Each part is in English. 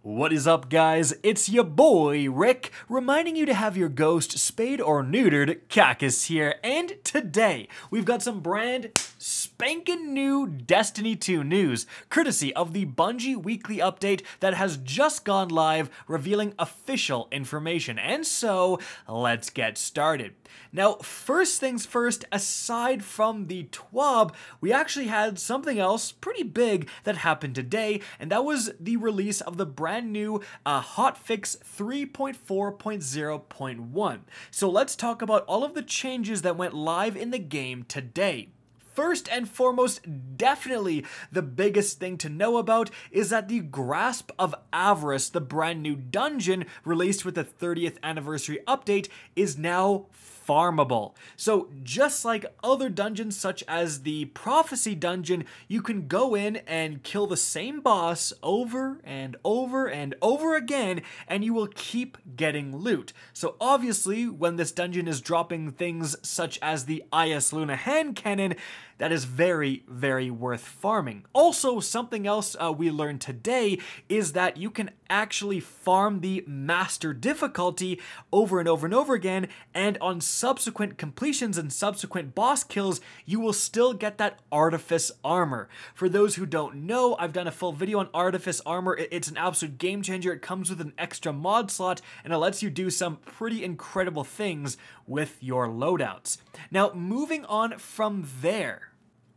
What is up, guys? It's your boy Rick, reminding you to have your ghost spayed or neutered. Cacus here, and today we've got some brand spanking new Destiny 2 news, courtesy of the Bungie weekly update that has just gone live, revealing official information. And so, let's get started. Now, first things first, aside from the TWAB, we actually had something else pretty big that happened today, and that was the release of the brand new Hotfix 3.4.0.1. So let's talk about all of the changes that went live in the game today. First and foremost, definitely the biggest thing to know about is that the Grasp of Avarice, the brand new dungeon released with the 30th anniversary update, is now farmable. So just like other dungeons such as the Prophecy dungeon, you can go in and kill the same boss over and over and over again, and you will keep getting loot. So obviously, when this dungeon is dropping things such as the IS Luna hand cannon, that is very, very worth farming. Also, something else we learned today is that you can actually farm the master difficulty over and over and over again, and on subsequent completions and subsequent boss kills, you will still get that Artifice armor. For those who don't know, I've done a full video on Artifice armor. It's an absolute game changer. It comes with an extra mod slot, and it lets you do some pretty incredible things with your loadouts. Now, moving on from there,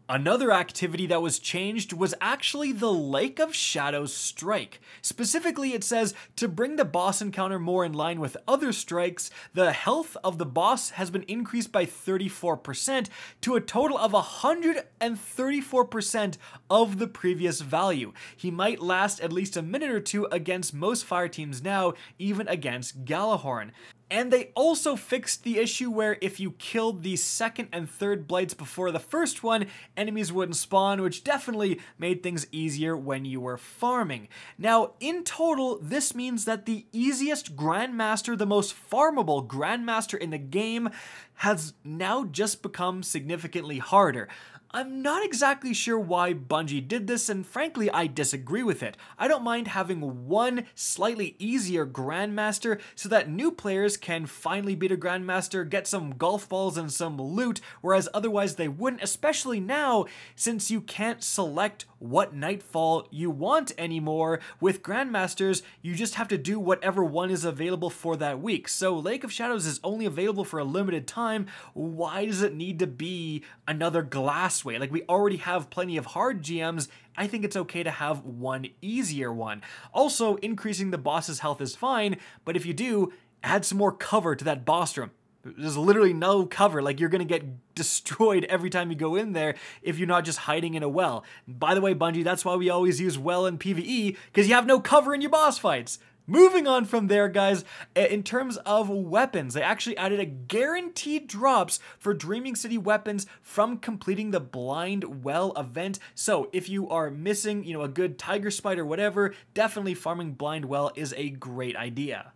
another activity that was changed was actually the Lake of Shadows strike. Specifically, it says to bring the boss encounter more in line with other strikes, the health of the boss has been increased by 34% to a total of 134% of the previous value. He might last at least a minute or two against most fire teams now, even against Galahorn. And they also fixed the issue where if you killed the second and third blights before the first one, enemies wouldn't spawn, which definitely made things easier when you were farming. Now, in total, this means that the easiest Grandmaster, the most farmable Grandmaster in the game, has now just become significantly harder. I'm not exactly sure why Bungie did this, and frankly, I disagree with it. I don't mind having one slightly easier Grandmaster so that new players can finally beat a Grandmaster, get some golf balls and some loot, whereas otherwise they wouldn't, especially now since you can't select what Nightfall you want anymore. With Grandmasters, you just have to do whatever one is available for that week. So Lake of Shadows is only available for a limited time. Why does it need to be another glass way? Like, we already have plenty of hard GMs. I think it's okay to have one easier one. Also, increasing the boss's health is fine, but if you do, add some more cover to that boss room. There's literally no cover. Like, you're gonna get destroyed every time you go in there if you're not just hiding in a well. By the way, Bungie, that's why we always use well in PvE, because you have no cover in your boss fights. Moving on from there, guys, in terms of weapons, they actually added a guaranteed drops for Dreaming City weapons from completing the Blind Well event. So if you are missing, a good Tiger Spite or whatever, definitely farming Blind Well is a great idea.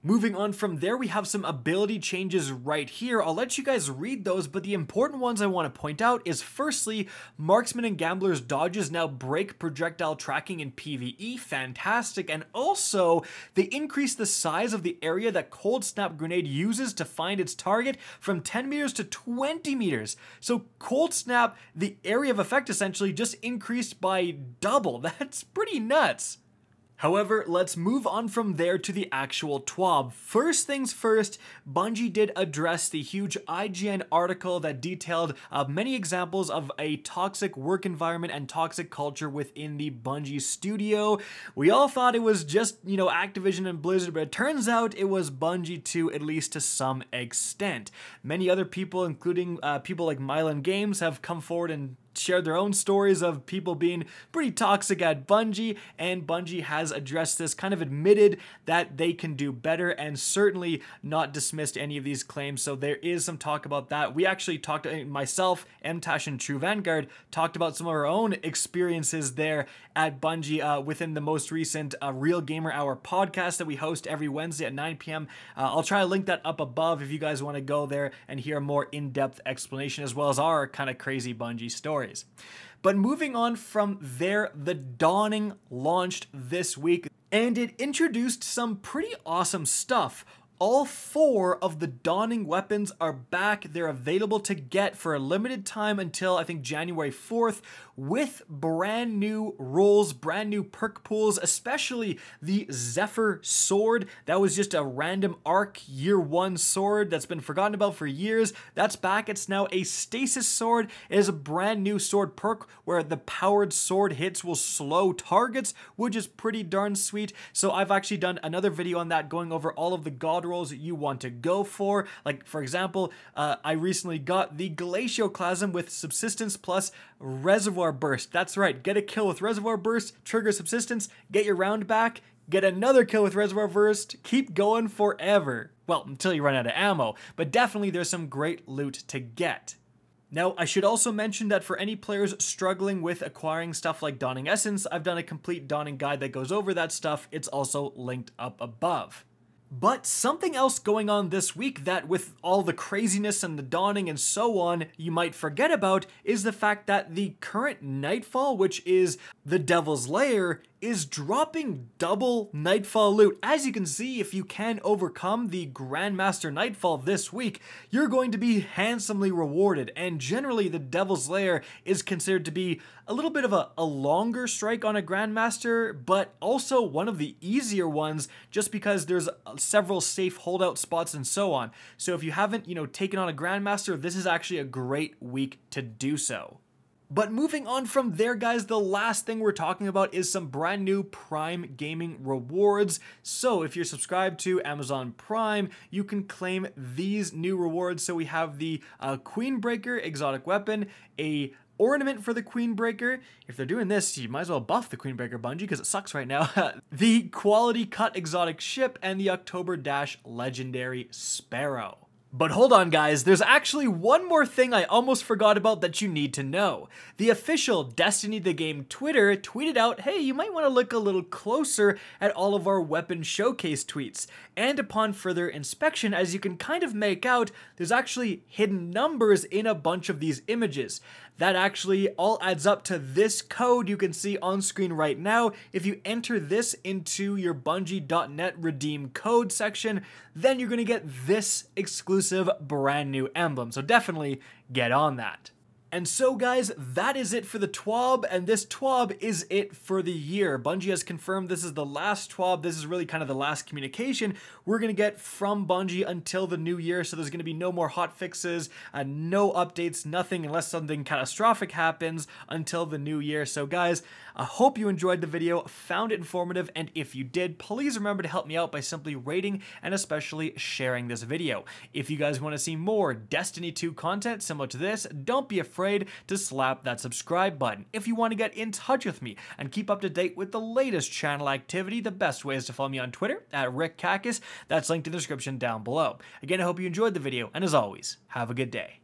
Moving on from there, we have some ability changes right here. I'll let you guys read those, but the important ones I want to point out is firstly, Marksman and Gambler's dodges now break projectile tracking in PvE, fantastic, and also they increase the size of the area that Coldsnap grenade uses to find its target from 10 meters to 20 meters. So Coldsnap, the area of effect essentially just increased by double. That's pretty nuts. However, let's move on from there to the actual TWAB. First things first, Bungie did address the huge IGN article that detailed many examples of a toxic work environment and toxic culture within the Bungie studio. We all thought it was just, Activision and Blizzard, but it turns out it was Bungie too, at least to some extent. Many other people, including people like Mylan Games, have come forward and shared their own stories of people being pretty toxic at Bungie, and Bungie has addressed this, kind of admitted that they can do better, and certainly not dismissed any of these claims. So there is some talk about that. We actually talked, myself, MTash, and True Vanguard talked about some of our own experiences there at Bungie within the most recent Real Gamer Hour podcast that we host every Wednesday at 9 p.m. I'll try to link that up above if you guys want to go there and hear a more in-depth explanation, as well as our kind of crazy Bungie stories. But moving on from there, The Dawning launched this week. and it introduced some pretty awesome stuff. All 4 of the Dawning weapons are back. They're available to get for a limited time until I think January 4th with brand new roles, brand new perk pools, especially the Zephyr Sword. That was just a random Arc Year 1 sword that's been forgotten about for years. That's back. It's now a Stasis Sword. It is a brand new sword perk where the powered sword hits will slow targets, which is pretty darn sweet. So I've actually done another video on that going over all of the god rolls that you want to go for. Like, for example, I recently got the Glacioclasm with Subsistence plus Reservoir Burst. That's right, get a kill with Reservoir Burst, trigger Subsistence, get your round back, get another kill with Reservoir Burst, keep going forever. Well, until you run out of ammo, but definitely there's some great loot to get. Now, I should also mention that for any players struggling with acquiring stuff like Dawning Essence, I've done a complete Dawning guide that goes over that stuff. It's also linked up above. But something else going on this week that with all the craziness and the Dawning and so on, you might forget about is the fact that the current Nightfall, which is the Devil's Lair, is dropping double Nightfall loot. As you can see, if you can overcome the Grandmaster Nightfall this week, you're going to be handsomely rewarded, and generally the Devil's Lair is considered to be a little bit of a longer strike on a Grandmaster, but also one of the easier ones just because there's several safe holdout spots and so on. So if you haven't, taken on a Grandmaster, this is actually a great week to do so. But moving on from there, guys, the last thing we're talking about is some brand new Prime Gaming rewards. So if you're subscribed to Amazon Prime, you can claim these new rewards. So we have the Queenbreaker exotic weapon, a ornament for the Queenbreaker. If they're doing this, you might as well buff the Queenbreaker, Bungie, because it sucks right now. The Quality Cut exotic ship, and the October Dash legendary Sparrow. But hold on, guys, there's actually one more thing I almost forgot about that you need to know. The official Destiny the Game Twitter tweeted out, hey, you might want to look a little closer at all of our weapon showcase tweets. And upon further inspection, as you can kind of make out, there's actually hidden numbers in a bunch of these images. That actually all adds up to this code you can see on screen right now. If you enter this into your Bungie.net redeem code section, then you're going to get this exclusive brand new emblem. So definitely get on that. And so guys, that is it for the TWAB, and this TWAB is it for the year. Bungie has confirmed this is the last TWAB. This is really kind of the last communication we're going to get from Bungie until the new year, so there's going to be no more hotfixes, no updates, nothing unless something catastrophic happens until the new year. So guys, I hope you enjoyed the video, found it informative, and if you did, please remember to help me out by simply rating and especially sharing this video. If you guys want to see more Destiny 2 content similar to this, don't be afraid to slap that subscribe button. If you want to get in touch with me and keep up to date with the latest channel activity, the best way is to follow me on Twitter at RickCacus. That's linked in the description down below. Again, I hope you enjoyed the video, and as always, have a good day.